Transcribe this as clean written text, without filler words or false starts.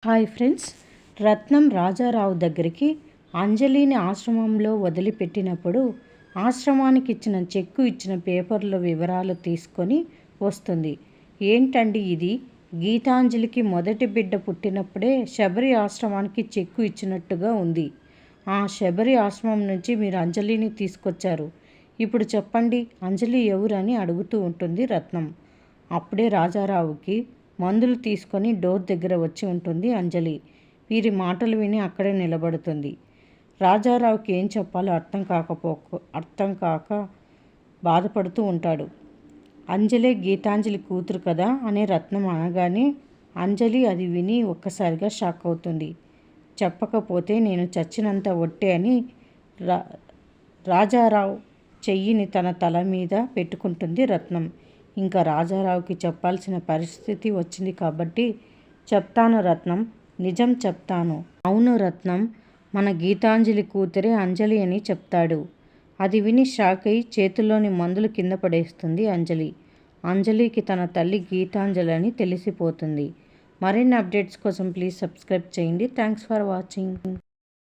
Hi friends, రత్నం రాజారావు దగ్గరికి అంజలిని ఆశ్రమంలో వదిలిపెట్టినప్పుడు ఆశ్రమానికి ఇచ్చిన చెక్కు ఇచ్చిన పేపర్ల వివరాలు తీసుకొని వస్తుంది. ఏంటండి ఇది? గీతాంజలికి మొదటి బిడ్డ పుట్టినప్పుడే శబరి ఆశ్రమానికి చెక్కు ఇచ్చినట్టుగా ఉంది. ఆ శబరి ఆశ్రమం నుంచి మీరు అంజలిని తీసుకొచ్చారు. ఇప్పుడు చెప్పండి, అంజలి ఎవరని అడుగుతూ ఉంటుంది రత్నం. అప్పుడే రాజారావుకి మందులు తీసుకొని డోర్ దగ్గర వచ్చి ఉంటుంది అంజలి. వీరి మాటలు విని అక్కడే నిలబడుతుంది. రాజారావుకి ఏం చెప్పాలో అర్థం కాక బాధపడుతూ ఉంటాడు. అంజలే గీతాంజలి కూతురు కదా అనే రత్నం అనగానే అంజలి అది విని ఒక్కసారిగా షాక్ అవుతుంది. చెప్పకపోతే నేను చచ్చినంత ఒట్టే అని రాజారావు చెయ్యిని తన తల మీద పెట్టుకుంటుంది రత్నం. ఇంకా రాజారావుకి చెప్పాల్సిన పరిస్థితి వచ్చింది కాబట్టి చెప్తాను రత్నం, నిజం చెప్తాను. అవును రత్నం, మన గీతాంజలి కూతురే అంజలి అని చెప్తాడు. అది విని షాక్ అయి చేతుల్లోని మందులు కింద పడేస్తుంది అంజలి. అంజలికి తన తల్లి గీతాంజలి అని తెలిసిపోతుంది. మరిన్ని అప్డేట్స్ కోసం ప్లీజ్ సబ్స్క్రైబ్ చేయండి. Thanks for watching.